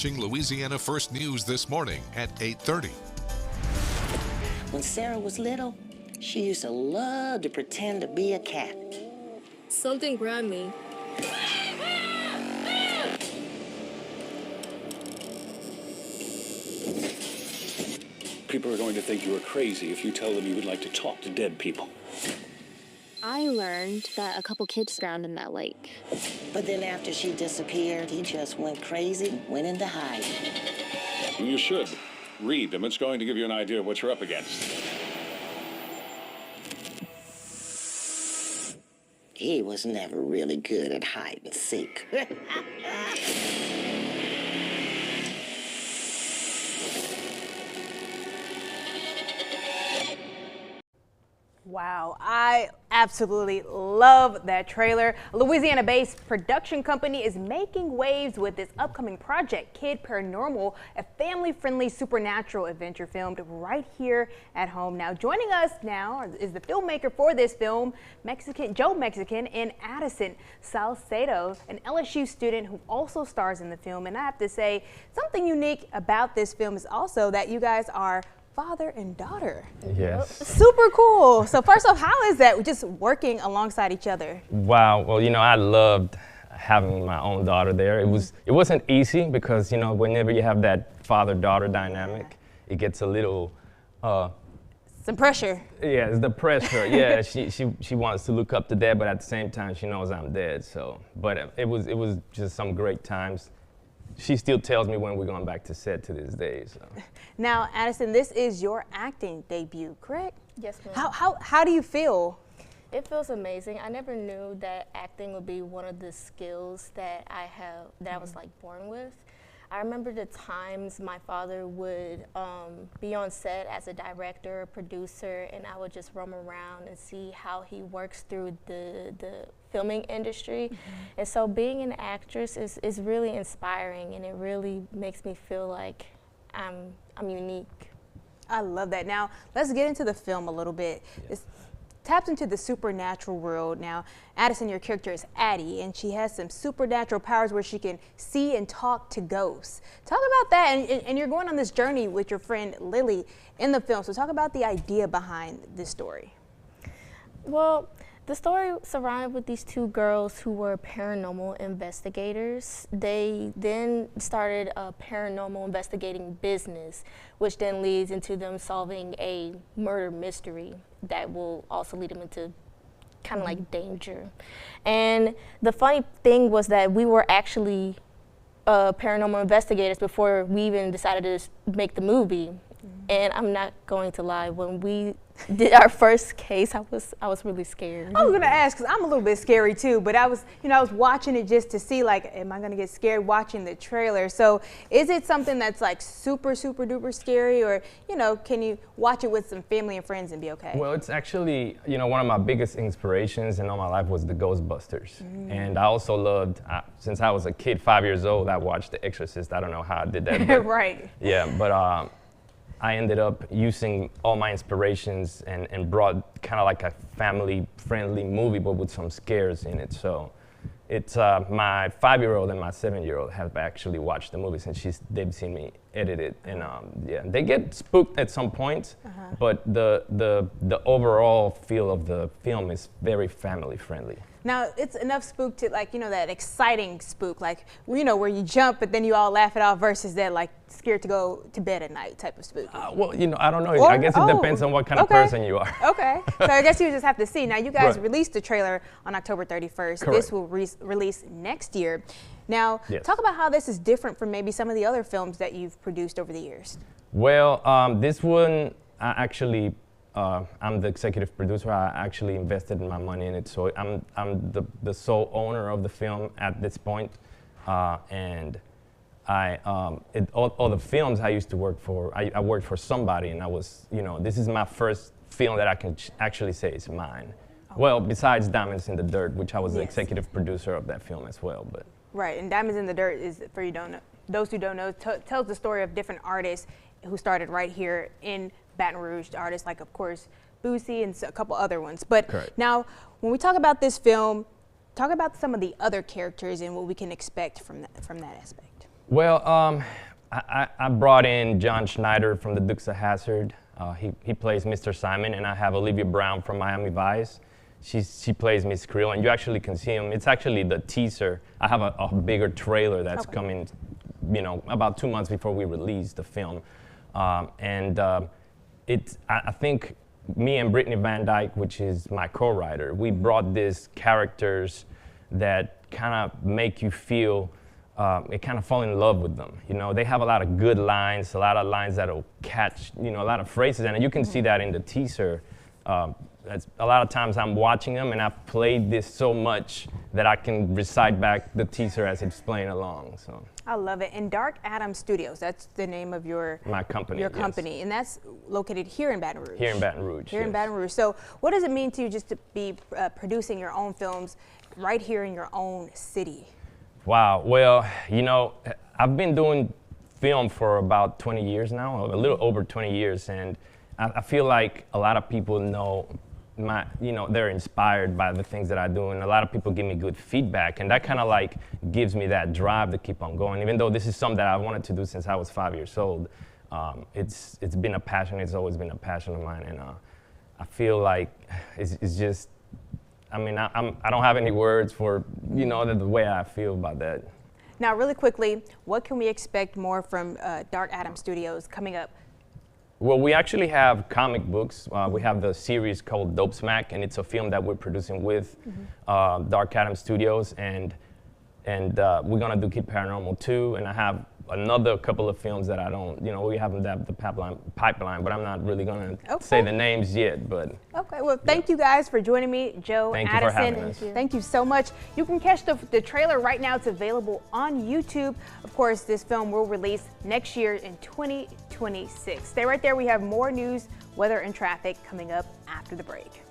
watching Louisiana First News this morning at 8:30. When Sarah was little, she used to love to pretend to be a cat. Something grabbed me. People are going to think you are crazy if you tell them you would like to talk to dead people. I learned that a couple kids drowned in that lake. But then after she disappeared, he just went crazy, went into hiding. You should read them. It's going to give you an idea of what you're up against. He was never really good at hide and seek. Wow, I absolutely love that trailer. A Louisiana-based production company is making waves with this upcoming project, Kid Paranormal, a family-friendly supernatural adventure filmed right here at home. Now, joining us now is the filmmaker for this film, Joe Mexican, and Addison Salcedo, an LSU student who also stars in the film. And I have to say, something unique about this film is also that you guys are father and daughter. Yes. Super cool. So first off, how is that just working alongside each other? Wow. Well, I loved having my own daughter there. It wasn't easy because, whenever you have that father-daughter dynamic, it gets a little some pressure. Yeah, it's the pressure. Yeah, she wants to look up to dad, but at the same time she knows I'm dead. So, but it was just some great times. She still tells me when we're going back to set to this day. So. Now, Addison, this is your acting debut, correct? Yes, ma'am. How do you feel? It feels amazing. I never knew that acting would be one of the skills that I was like born with. I remember the times my father would be on set as a director or producer, and I would just roam around and see how he works through the filming industry. And so being an actress is really inspiring, and it really makes me feel like I'm unique. I love that. Now, let's get into the film a little bit. It taps into the supernatural world. Now, Addison, your character is Addie, and she has some supernatural powers where she can see and talk to ghosts. Talk about that, and you're going on this journey with your friend Lily in the film. So talk about the idea behind this story. Well, the story surrounded with these two girls who were paranormal investigators. They then started a paranormal investigating business, which then leads into them solving a murder mystery that will also lead them into kind of like danger. And the funny thing was that we were actually paranormal investigators before we even decided to make the movie. And I'm not going to lie, when we did our first case, I was really scared. I was gonna ask, because I'm a little bit scary too, but I was watching it just to see, like, am I gonna get scared watching the trailer? So is it something that's like super, super duper scary, or, can you watch it with some family and friends and be okay? Well, it's actually, one of my biggest inspirations in all my life was the Ghostbusters. And I also loved, since I was a kid, 5 years old, I watched The Exorcist. I don't know how I did that. But, right. Yeah, but I ended up using all my inspirations and brought kind of like a family-friendly movie, but with some scares in it. So it's my 5-year-old and my 7-year-old have actually watched the movie since they've seen me edit it. And yeah, they get spooked at some points, but the overall feel of the film is very family-friendly. Now, it's enough spook to, like, that exciting spook, like, where you jump, but then you all laugh it off, versus that, like, scared to go to bed at night type of spook. Well, I don't know. I guess it depends on what kind of person you are. Okay. So I guess you just have to see. Now, you guys released the trailer on October 31st. Correct. This will release next year. Now, talk about how this is different from maybe some of the other films that you've produced over the years. Well, this one, I'm the executive producer. I actually invested my money in it, so I'm the sole owner of the film at this point. And all the films I used to work for, I worked for somebody, and I was, this is my first film that I can actually say is mine. Oh. Well, besides Diamonds in the Dirt, which I was the executive producer of that film as well. But right, and Diamonds in the Dirt is, for those who don't know, tells the story of different artists who started right here in Baton Rouge, artists like, of course, Boosie and a couple other ones. But now, when we talk about this film, talk about some of the other characters and what we can expect from that aspect. Well, I brought in John Schneider from the Dukes of Hazzard. He plays Mr. Simon, and I have Olivia Brown from Miami Vice. She plays Miss Creel, and you actually can see him. It's actually the teaser. I have a bigger trailer that's coming, about 2 months before we release the film. I think me and Brittany Van Dyke, which is my co-writer, we brought these characters that kind of make you feel, it kind of fall in love with them. They have a lot of good lines, a lot of lines that'll catch, a lot of phrases, and you can see that in the teaser. A lot of times I'm watching them, and I've played this so much that I can recite back the teaser as it's playing along. So I love it. And Dark Adam Studios, that's the name of my company. Your company, and that's located here in Baton Rouge. Here in Baton Rouge. Here in Baton Rouge. So what does it mean to you just to be producing your own films right here in your own city? Wow. Well, I've been doing film for about 20 years now, a little over 20 years, and I feel like a lot of people know they're inspired by the things that I do, and a lot of people give me good feedback, and that kind of like gives me that drive to keep on going. Even though this is something that I wanted to do since I was 5 years old, it's been a passion. It's always been a passion of mine, and I feel like it's just. I don't have any words for the way I feel about that. Now, really quickly, what can we expect more from Dark Adam Studios coming up? Well, we actually have comic books. We have the series called Dope Smack, and it's a film that we're producing with Dark Adam Studios, and we're gonna do Kid Paranormal 2, and I have another couple of films that I don't, we haven't the pipeline, but I'm not really gonna say the names yet. But okay, well, thank you guys for joining me, Joe, Addison. Thank you for having us. Thank you so much. You can catch the trailer right now. It's available on YouTube. Of course, this film will release next year in 2026. Stay right there. We have more news, weather, and traffic coming up after the break.